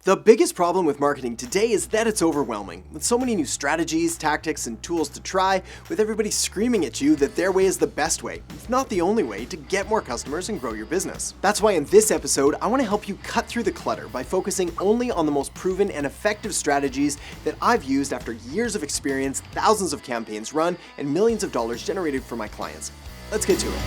The biggest problem with marketing today is that it's overwhelming. With so many new strategies, tactics, and tools to try, with everybody screaming at you that their way is the best way, if not the only way, to get more customers and grow your business. That's why in this episode, I want to help you cut through the clutter by focusing only on the most proven and effective strategies that I've used after years of experience, thousands of campaigns run, and millions of dollars generated for my clients. Let's get to it.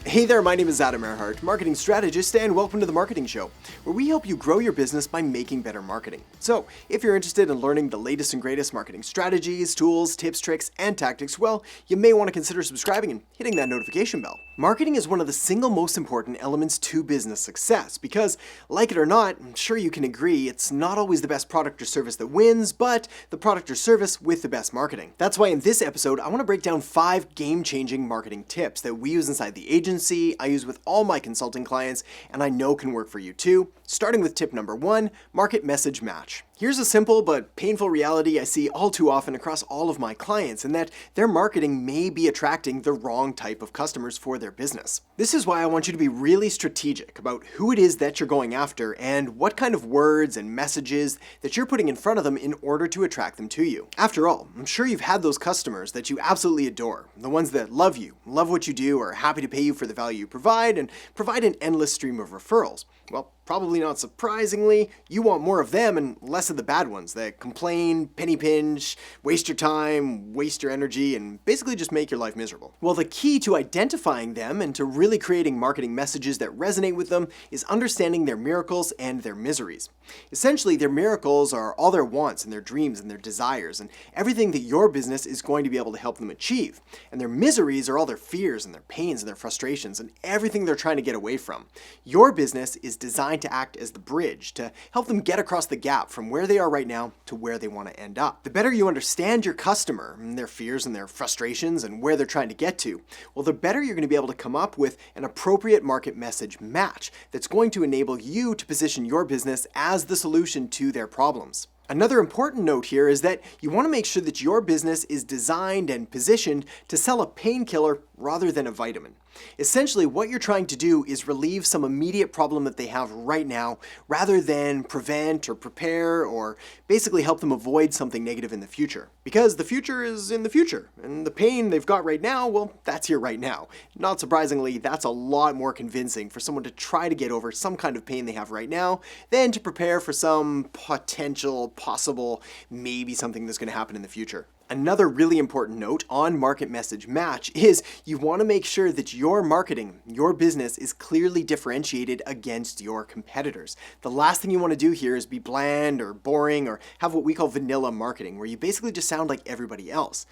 Hey there, my name is Adam Erhart, marketing strategist, and welcome to The Marketing Show, where we help you grow your business by making better marketing. So, if you're interested in learning the latest and greatest marketing strategies, tools, tips, tricks, and tactics, well, you may want to consider subscribing and hitting that notification bell. Marketing is one of the single most important elements to business success because, like it or not, I'm sure you can agree, it's not always the best product or service that wins, but the product or service with the best marketing. That's why in this episode, I want to break down 5 game-changing marketing tips that we use inside the agency, I use with all my consulting clients, and I know can work for you too. Starting with tip number 1, market message match. Here's a simple but painful reality I see all too often across all of my clients, in that their marketing may be attracting the wrong type of customers for their business. This is why I want you to be really strategic about who it is that you're going after and what kind of words and messages that you're putting in front of them in order to attract them to you. After all, I'm sure you've had those customers that you absolutely adore, the ones that love you, love what you do, are happy to pay you for the value you provide, and provide an endless stream of referrals. Well, probably not surprisingly, you want more of them and less of the bad ones that complain, penny pinch, waste your time, waste your energy, and basically just make your life miserable. Well, the key to identifying them and to really creating marketing messages that resonate with them is understanding their miracles and their miseries. Essentially, their miracles are all their wants and their dreams and their desires and everything that your business is going to be able to help them achieve. And their miseries are all their fears and their pains and their frustrations and everything they're trying to get away from. Your business is designed to act as the bridge to help them get across the gap from where they are right now to where they want to end up. The better you understand your customer and their fears and their frustrations and where they're trying to get to, well, the better you're going to be able to come up with an appropriate market message match that's going to enable you to position your business as the solution to their problems. Another important note here is that you want to make sure that your business is designed and positioned to sell a painkiller rather than a vitamin. Essentially, what you're trying to do is relieve some immediate problem that they have right now rather than prevent or prepare or basically help them avoid something negative in the future. Because the future is in the future, and the pain they've got right now, well, that's here right now. Not surprisingly, that's a lot more convincing for someone to try to get over some kind of pain they have right now than to prepare for some potential, possible, maybe something that's going to happen in the future. Another really important note on market message match is you want to make sure that your marketing, your business is clearly differentiated against your competitors. The last thing you want to do here is be bland or boring or have what we call vanilla marketing, where you basically just sound like everybody else.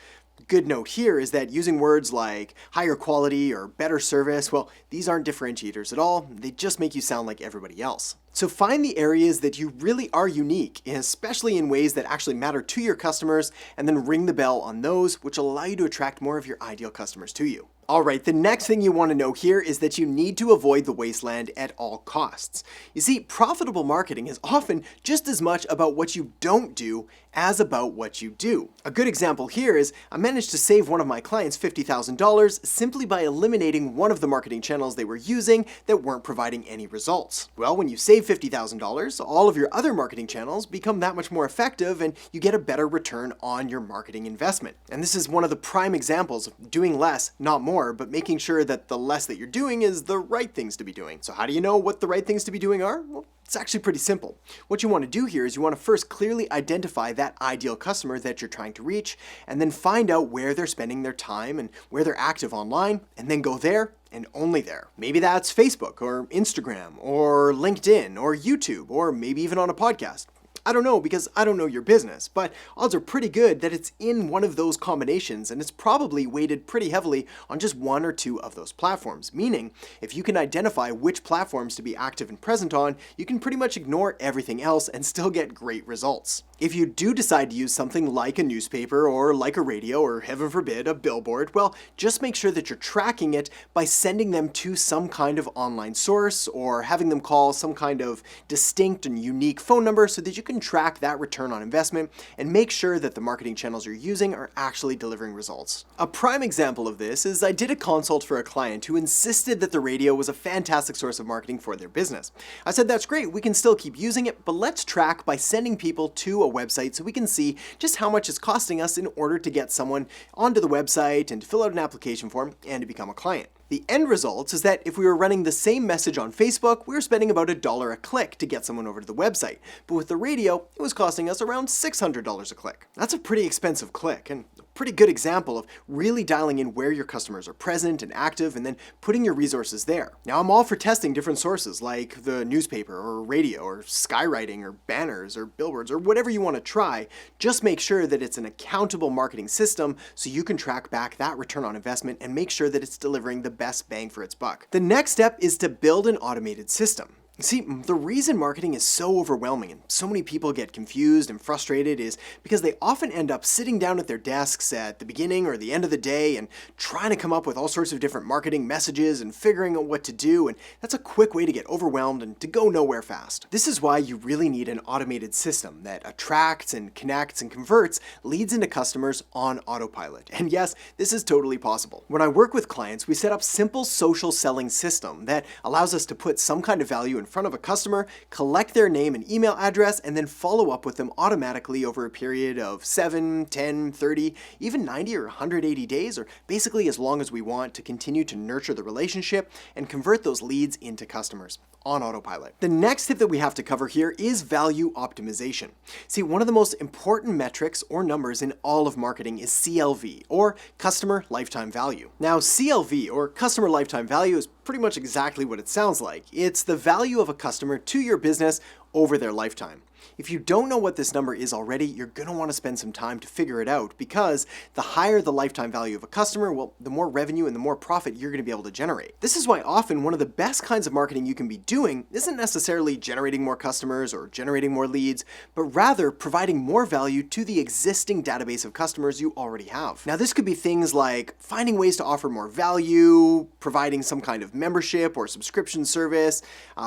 Good note here is that using words like higher quality or better service, well, these aren't differentiators at all. They just make you sound like everybody else. So find the areas that you really are unique, especially in ways that actually matter to your customers, and then ring the bell on those, which will allow you to attract more of your ideal customers to you. Alright, the next thing you want to know here is that you need to avoid the wasteland at all costs. You see, profitable marketing is often just as much about what you don't do as about what you do. A good example here is I managed to save one of my clients $50,000 simply by eliminating one of the marketing channels they were using that weren't providing any results. Well, when you save $50,000, all of your other marketing channels become that much more effective and you get a better return on your marketing investment. And this is one of the prime examples of doing less, not more, but making sure that the less that you're doing is the right things to be doing. So how do you know what the right things to be doing are? Well, it's actually pretty simple. What you want to do here is you want to first clearly identify that ideal customer that you're trying to reach, and then find out where they're spending their time and where they're active online, and then go there and only there. Maybe that's Facebook or Instagram or LinkedIn or YouTube or maybe even on a podcast. I don't know because I don't know your business, but odds are pretty good that it's in one of those combinations and it's probably weighted pretty heavily on just one or two of those platforms. Meaning, if you can identify which platforms to be active and present on, you can pretty much ignore everything else and still get great results. If you do decide to use something like a newspaper or like a radio or heaven forbid a billboard, well, just make sure that you're tracking it by sending them to some kind of online source or having them call some kind of distinct and unique phone number so that you can track that return on investment and make sure that the marketing channels you're using are actually delivering results. A prime example of this is I did a consult for a client who insisted that the radio was a fantastic source of marketing for their business. I said, that's great, we can still keep using it, but let's track by sending people to a website so we can see just how much it's costing us in order to get someone onto the website and to fill out an application form and to become a client. The end result is that if we were running the same message on Facebook, we were spending about $1 a click to get someone over to the website. But with the radio, it was costing us around $600 a click. That's a pretty expensive click and a pretty good example of really dialing in where your customers are present and active and then putting your resources there. Now, I'm all for testing different sources like the newspaper or radio or skywriting or banners or billboards or whatever you want to try. Just make sure that it's an accountable marketing system so you can track back that return on investment and make sure that it's delivering the best bang for its buck. The next step is to build an automated system. See, the reason marketing is so overwhelming and so many people get confused and frustrated is because they often end up sitting down at their desks at the beginning or the end of the day and trying to come up with all sorts of different marketing messages and figuring out what to do, and that's a quick way to get overwhelmed and to go nowhere fast. This is why you really need an automated system that attracts and connects and converts leads into customers on autopilot. And yes, this is totally possible. When I work with clients, we set up simple social selling system that allows us to put some kind of value in front of a customer, collect their name and email address, and then follow up with them automatically over a period of 7, 10, 30, even 90 or 180 days, or basically as long as we want to continue to nurture the relationship and convert those leads into customers on autopilot. The next tip that we have to cover here is value optimization. See, one of the most important metrics or numbers in all of marketing is CLV, or customer lifetime value. Now, CLV, or customer lifetime value, is pretty much exactly what it sounds like. It's the value of a customer to your business over their lifetime. If you don't know what this number is already, you're going to want to spend some time to figure it out, because the higher the lifetime value of a customer, well, the more revenue and the more profit you're going to be able to generate. This is why often one of the best kinds of marketing you can be doing isn't necessarily generating more customers or generating more leads, but rather providing more value to the existing database of customers you already have. Now, this could be things like finding ways to offer more value, providing some kind of membership or subscription service,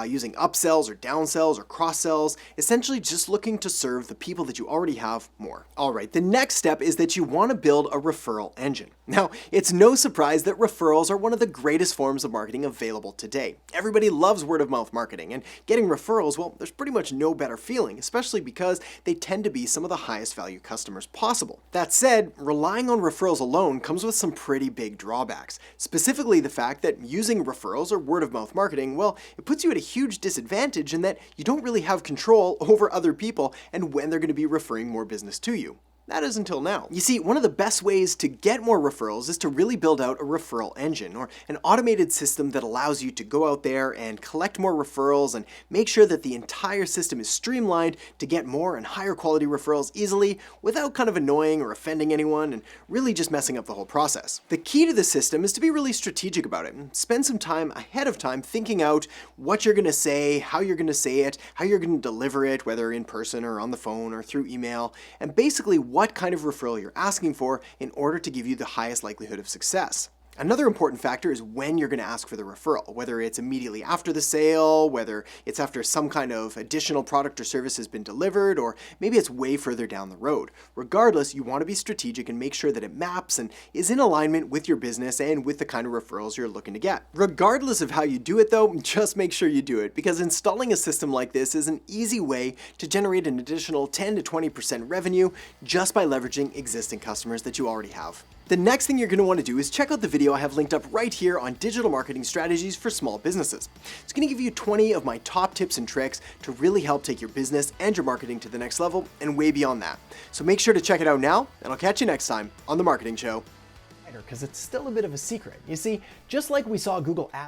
using upsells or downsells or cross-sells, essentially just looking to serve the people that you already have more. All right, the next step is that you want to build a referral engine. Now, it's no surprise that referrals are one of the greatest forms of marketing available today. Everybody loves word of mouth marketing, and getting referrals, well, there's pretty much no better feeling, especially because they tend to be some of the highest value customers possible. That said, relying on referrals alone comes with some pretty big drawbacks, specifically the fact that using referrals or word of mouth marketing, well, it puts you at a huge disadvantage in that you don't really have control over other people and when they're going to be referring more business to you. That is until now. You see, one of the best ways to get more referrals is to really build out a referral engine, or an automated system that allows you to go out there and collect more referrals and make sure that the entire system is streamlined to get more and higher quality referrals easily without kind of annoying or offending anyone and really just messing up the whole process. The key to the system is to be really strategic about it and spend some time ahead of time thinking out what you're going to say, how you're going to say it, how you're going to deliver it, whether in person or on the phone or through email, and basically what kind of referral you're asking for in order to give you the highest likelihood of success. Another important factor is when you're going to ask for the referral, whether it's immediately after the sale, whether it's after some kind of additional product or service has been delivered, or maybe it's way further down the road. Regardless, you want to be strategic and make sure that it maps and is in alignment with your business and with the kind of referrals you're looking to get. Regardless of how you do it though, just make sure you do it, because installing a system like this is an easy way to generate an additional 10 to 20% revenue just by leveraging existing customers that you already have. The next thing you're going to want to do is check out the video I have linked up right here on digital marketing strategies for small businesses. It's going to give you 20 of my top tips and tricks to really help take your business and your marketing to the next level and way beyond that. So make sure to check it out now, and I'll catch you next time on The Marketing Show. Because it's still a bit of a secret. You see, just like we saw Google Ads